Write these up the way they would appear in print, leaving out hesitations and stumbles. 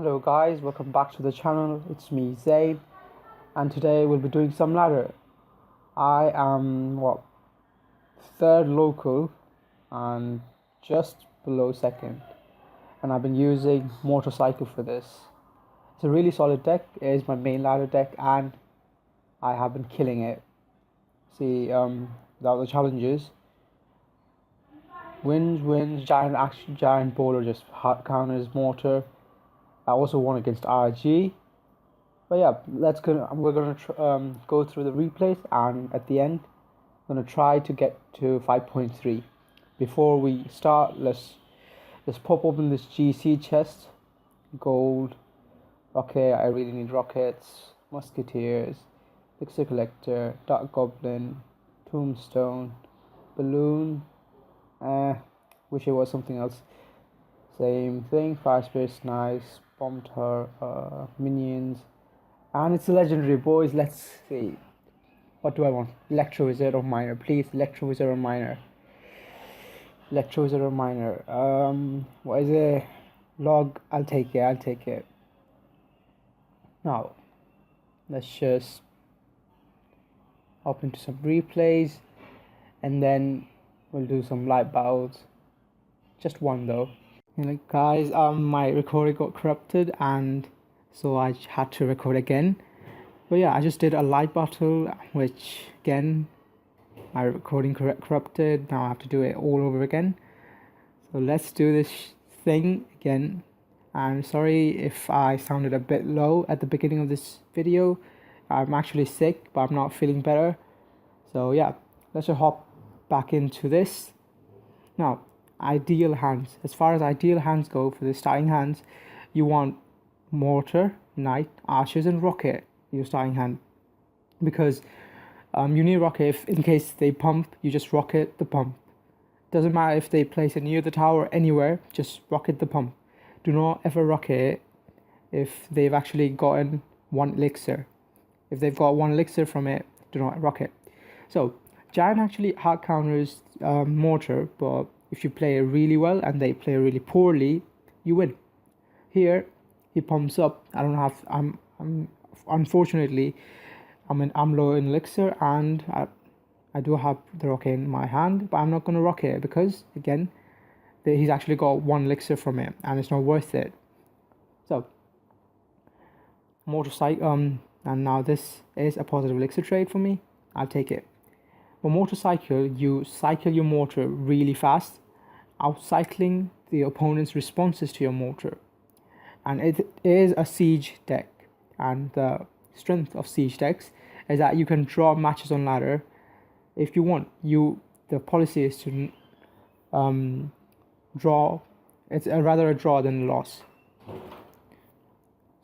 Hello guys, welcome back to the channel. It's me Zane, and today we'll be doing some ladder. I am third local and just below second, and I've been using motorcycle for this. It's a really solid deck. It is my main ladder deck and I have been killing it. See, without the challenges, wins, giant bowler just hard counters mortar. I also won against RG. But yeah, we're gonna go through the replays, and at the end, I'm gonna try to get to 5.3. Before we start, let's pop open this GC chest. Gold, rocket. I really need rockets. Musketeers, elixir collector, dark goblin, tombstone, balloon. Wish it was something else. Same thing. Fire spirit's nice. Bombed her. Minions. And it's a legendary, boys. Let's see. What do I want? Electro Wizard or Miner? Please, Electro Wizard or Miner. Electro Wizard or Miner. What is it? Log. I'll take it. Now, let's just hop into some replays, and then we'll do some light battles. Just one though. Guys, my recording got corrupted, and so I had to record again. But yeah, I just did a light battle, which again, my recording corrupted. Now I have to do it all over again. So let's do this thing again. I'm sorry if I sounded a bit low at the beginning of this video. I'm actually sick, but I'm not feeling better. So yeah, let's just hop back into this. Now, ideal hands. As far as ideal hands go for the starting hands, you want Mortar, Knight, Archers, and Rocket your starting hand, because you need Rocket if in case they pump. You just rocket the pump. Doesn't matter if they place it near the tower, anywhere, just rocket the pump. Do not ever rocket it if they've actually gotten one elixir. If they've got one elixir from it, do not rocket. So Giant actually hard counters Mortar, but if you play it really well and they play really poorly, you win. Here he pumps up. I don't have. I'm unfortunately, I'm low in elixir, and I do have the rocket in my hand, but I'm not gonna rocket it because again, he's actually got one elixir from it, and it's not worth it. So motorcycle. And now this is a positive elixir trade for me. I'll take it. For motorcycle, you cycle your mortar really fast, outcycling the opponent's responses to your mortar. And it is a siege deck, and the strength of siege decks is that you can draw matches on ladder if you want. The policy is to draw. It's rather a draw than a loss.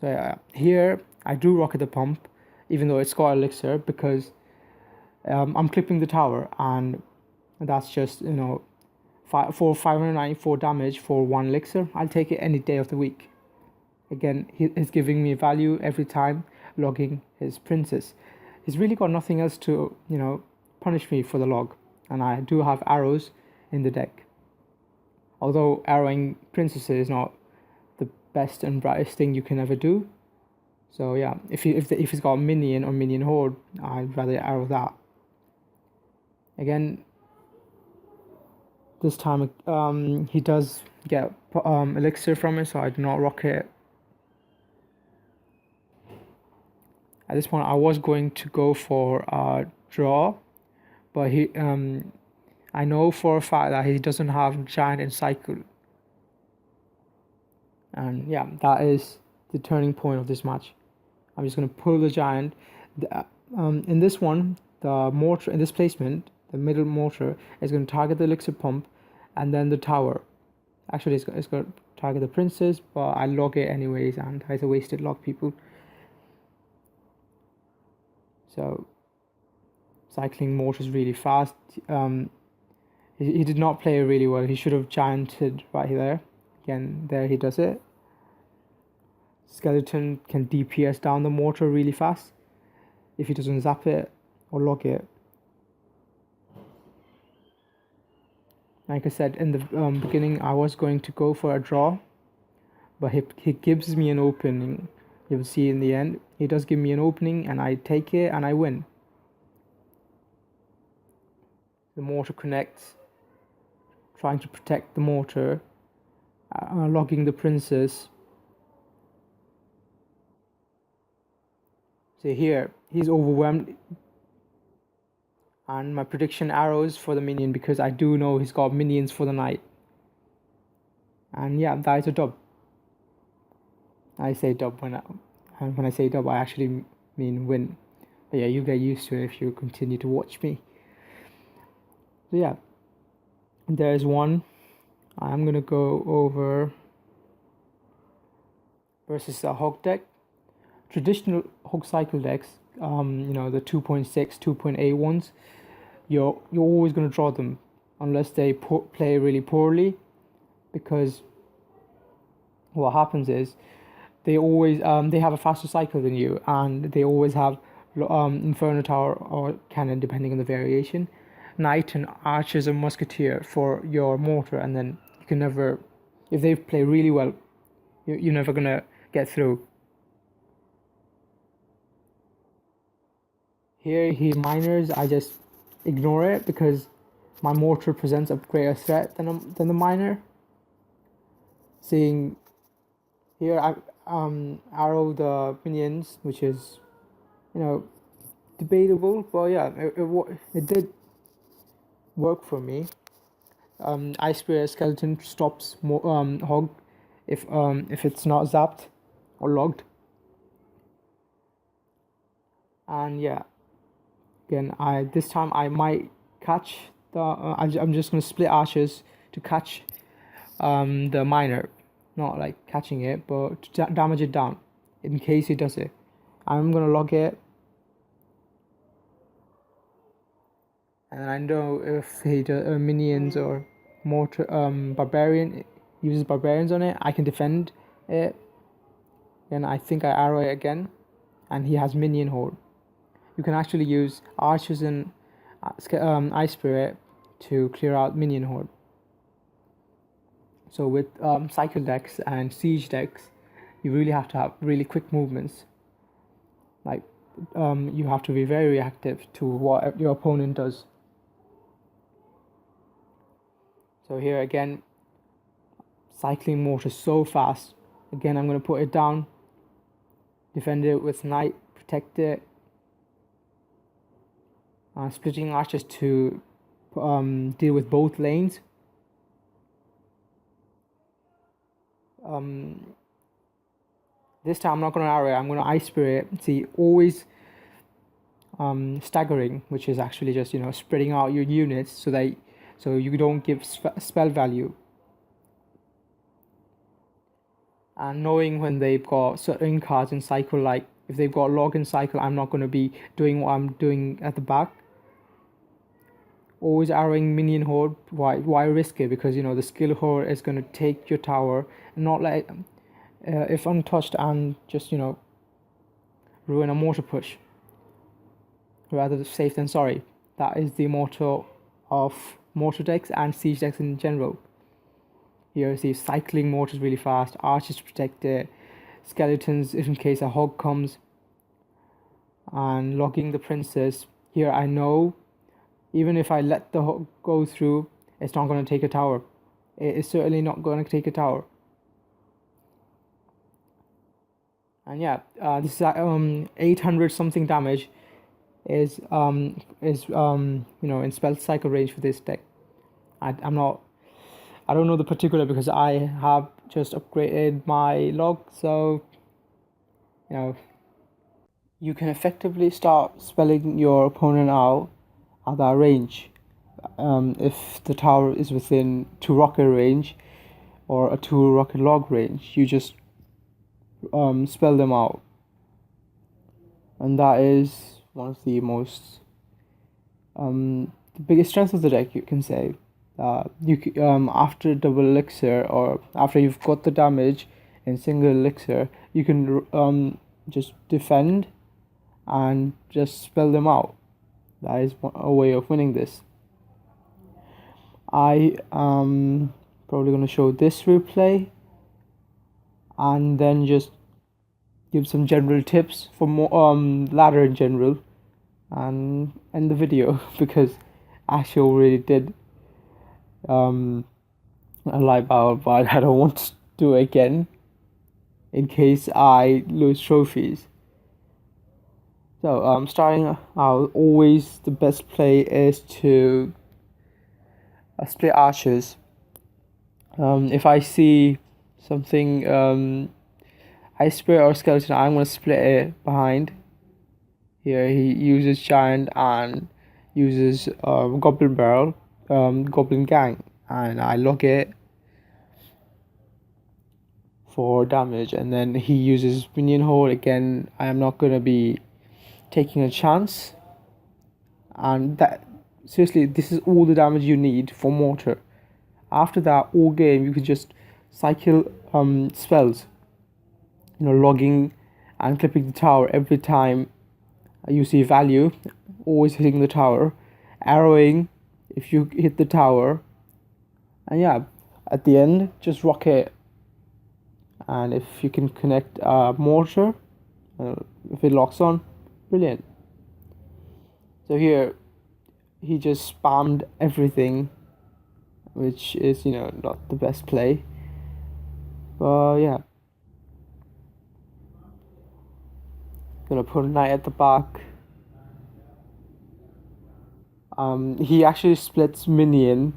So here I do rocket the pump, even though it's got elixir, because I'm clipping the tower, and that's just 594 damage for one elixir. I'll take it any day of the week. Again, he's giving me value every time, logging his princess. He's really got nothing else to punish me for the log, and I do have arrows in the deck. Although arrowing princesses is not the best and brightest thing you can ever do. So yeah, if he's got a minion or minion horde, I'd rather arrow that. Again, this time he does get elixir from it, so I do not rocket. At this point, I was going to go for a draw, but I know for a fact that he doesn't have Giant in cycle, and yeah, that is the turning point of this match. I'm just going to pull the Giant. In this one, the mortar in this placement, the middle mortar is going to target the elixir pump, and then the tower. Actually, it's going to target the princess, but I log it anyways, and it's a wasted log, people. So cycling mortars really fast. He did not play it really well. He should have gianted right there. Again, there he does it. Skeleton can DPS down the mortar really fast if he doesn't zap it or log it. Like I said in the beginning, I was going to go for a draw, but he gives me an opening. You'll see in the end, he does give me an opening, and I take it and I win. The mortar connects, trying to protect the mortar, logging the princess. So here, he's overwhelmed, and my prediction arrows for the minion, because I do know he's got minions for the night. And yeah, that is a dub. I say dub when I say dub, I actually mean win. But yeah, you get used to it if you continue to watch me. So yeah, there's one. I'm gonna go over versus a hog deck. Traditional hog cycle decks, the 2.6, 2.8 ones, you're always gonna draw them unless they play really poorly, because what happens is they always they have a faster cycle than you, and they always have Inferno Tower or Cannon, depending on the variation, Knight and Archers and Musketeer for your Mortar, and then you can never, if they play really well, you're never gonna get through. Here he miners, I just ignore it because my Mortar presents a greater threat than the miner. Seeing here, I arrow the minions, which is, debatable, but yeah, it did work for me. Ice Spirit Skeleton stops hog if it's not zapped or logged. And yeah, again, this time I might catch the. I'm just gonna split archers to catch the miner, not like catching it, but to damage it down in case he does it. I'm gonna log it, and I know if he does minions or mortar barbarian uses barbarians on it, I can defend it. And I think I arrow it again, and he has minion horde. You can actually use archers and Ice Spirit to clear out minion horde. So with cycle decks and siege decks, you really have to have really quick movements. Like you have to be very reactive to what your opponent does. So here again, cycling Mortar so fast. Again, I'm going to put it down, defend it with Knight, protect it. Splitting archers to deal with both lanes. This time I'm not going to arrow it, I'm going to Ice Spirit. See, always staggering, which is actually just spreading out your units so you don't give spell value. And knowing when they've got certain cards in cycle, like if they've got log in cycle, I'm not going to be doing what I'm doing at the back. Always arrowing minion horde. Why risk it? Because the skill horde is going to take your tower and not let if untouched and just ruin a mortar push. Rather safe than sorry. That is the motto of mortar decks and siege decks in general. Here you see cycling mortars really fast, archers to protect it, skeletons if in case a hog comes, and logging the princess. Here I know even if I let the hog go through, it's not going to take a tower. It is certainly not going to take a tower. And yeah, this is 800 something damage is in spell cycle range for this deck. I don't know the particular because I have just upgraded my log, so you can effectively start spelling your opponent out at that range. If the tower is within 2 rocket range or a 2 rocket log range, you just spell them out, and that is one of the most the biggest strength of the deck, you can say. After double elixir, or after you've got the damage in single elixir, you can just defend and just spell them out. That is a way of winning this. I am probably going to show this replay. and then just give some general tips for more ladder in general, and end the video because Asher already did a live out, but I don't want to do it again in case I lose trophies. So starting out, always the best play is to split archers. If I see something ice spirit or skeleton, I'm gonna split it behind. Here he uses giant and uses goblin barrel, goblin gang, and I lock it for damage, and then he uses minion hole again. I am not gonna be taking a chance, and that seriously, this is all the damage you need for mortar. After that, all game you can just cycle spells, logging and clipping the tower every time you see value, always hitting the tower, arrowing if you hit the tower, and yeah, at the end just rock it. And if you can connect mortar, if it locks on, brilliant. So here he just spammed everything, which is not the best play, but yeah. Gonna put a knight at the back. He actually splits minion,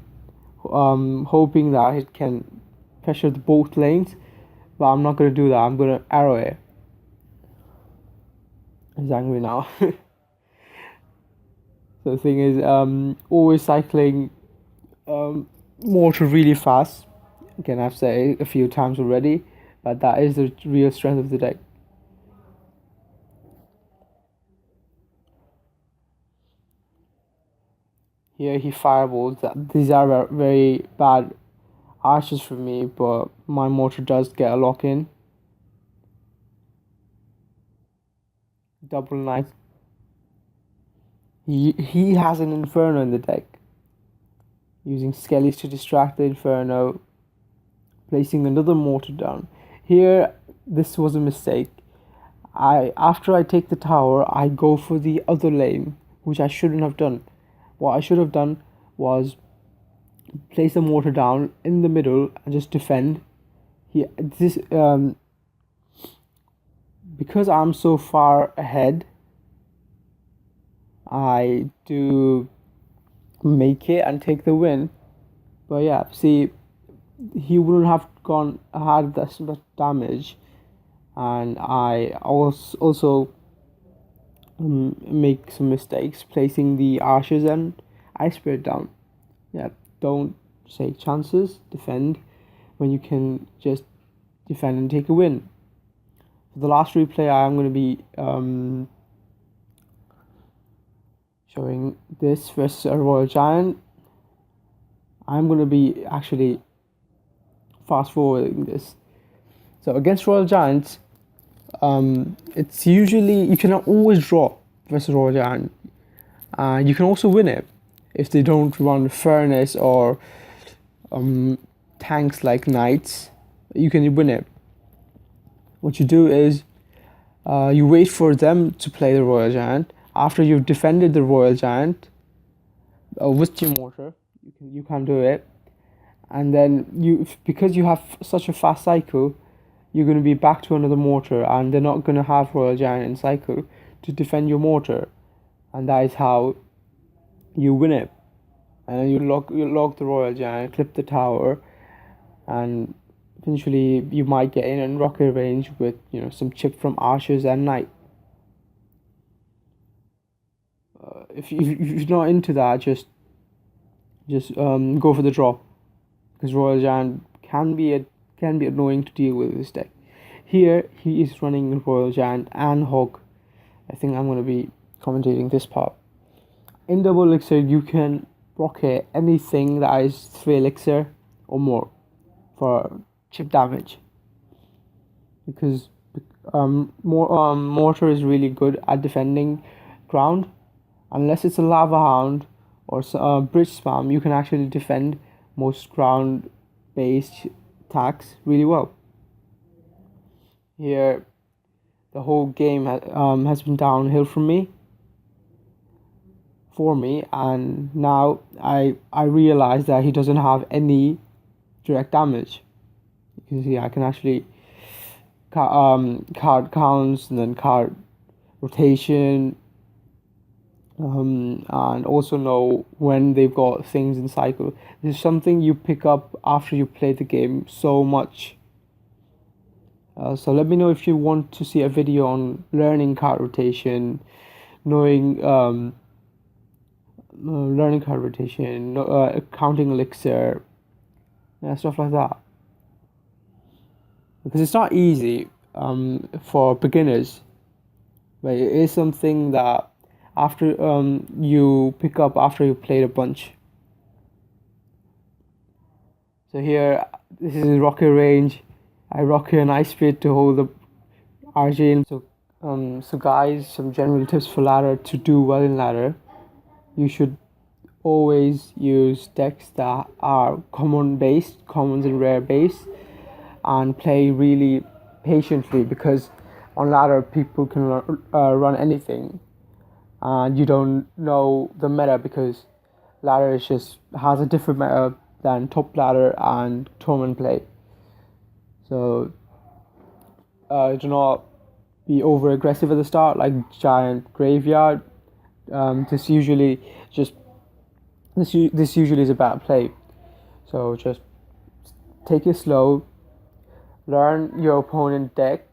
hoping that it can pressure the both lanes, but I'm not gonna do that. I'm gonna arrow it. He's angry now. So the thing is, always cycling mortar really fast. Again, I've said it a few times already, but that is the real strength of the deck. Here he fireballs. These are very bad archers for me, but my mortar does get a lock in. Double knight. He has an inferno in the deck. Using skellies to distract the inferno, placing another mortar down. Here, this was a mistake. After I take the tower, I go for the other lane, which I shouldn't have done. What I should have done was place the mortar down in the middle and just defend. Because I'm so far ahead, I do make it and take the win. But yeah, see, he wouldn't have had this much damage, and I also make some mistakes placing the archers and ice spirit down. Yeah, don't take chances, defend when you can just defend and take a win. For the last replay, I am going to be showing this versus a royal giant. I'm going to be actually fast forwarding this. So against royal giants, it's usually, you cannot always draw versus royal giant. You can also win it if they don't run furnace or tanks like knights. You can win it. What you do is you wait for them to play the royal giant. After you've defended the royal giant with your mortar, you can do it, and then because you have such a fast cycle, you're going to be back to another mortar, and they're not going to have royal giant in cycle to defend your mortar, and that is how you win it. And you lock the royal giant, clip the tower, and eventually you might get in and rocket range with some chip from archers and knight. If you're not into that, just go for the draw, because royal giant can be annoying to deal with this deck. Here he is running royal giant and hog. I think I'm going to be commentating this part. In double elixir, you can rocket anything that is 3 elixir or more for chip damage, because mortar is really good at defending ground. Unless it's a lava hound or bridge spam, you can actually defend most ground based attacks really well. Here, the whole game has been downhill for me, and now I realize that he doesn't have any direct damage. You can see I can actually card counts and then card rotation, and also know when they've got things in cycle. This is something you pick up after you play the game so much. So let me know if you want to see a video on learning card rotation, knowing learning card rotation, counting elixir, stuff like that. Because it's not easy for beginners, but it is something that after you pick up after you played a bunch. So here, this is rocket range. I rock here an ice spit to hold the RJ in. So guys, some general tips for ladder to do well in ladder. You should always use decks that are commons and rare based, and play really patiently, because on ladder people can run anything, and you don't know the meta, because ladder has a different meta than top ladder and tournament play. So do not be over aggressive at the start, like giant graveyard. This usually is a bad play. So just take it slow. Learn your opponent deck,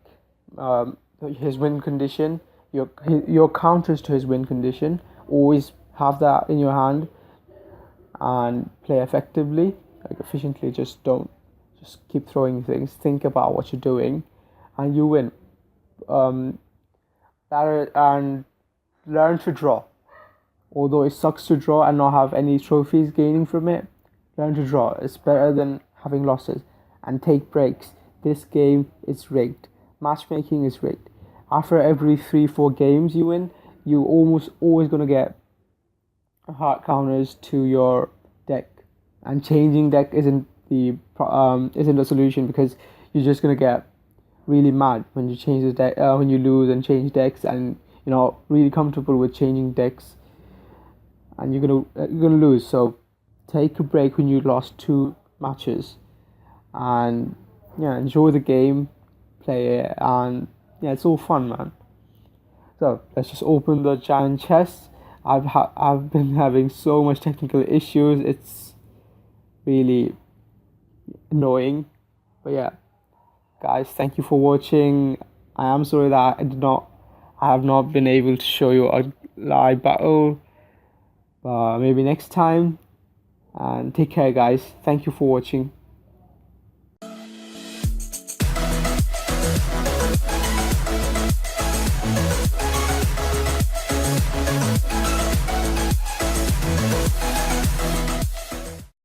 his win condition, your counters to his win condition. Always have that in your hand, and play effectively, like efficiently. Just keep throwing things. Think about what you're doing, and you win. And learn to draw. Although it sucks to draw and not have any trophies gaining from it, learn to draw. It's better than having losses. And take breaks. This game is rigged. Matchmaking is rigged. After every 3-4 games you win, you almost always gonna get hard counters to your deck. And changing deck isn't the solution, because you're just gonna get really mad when you change the deck, when you lose and change decks, and you're not really comfortable with changing decks, and you're gonna lose. So take a break when you lost 2 matches, and enjoy the game, play it, and it's all fun, man. So let's just open the giant chest. I've been having so much technical issues. It's really annoying, but guys, thank you for watching. I am sorry that I have not been able to show you a live battle, but maybe next time. And take care, guys. Thank you for watching.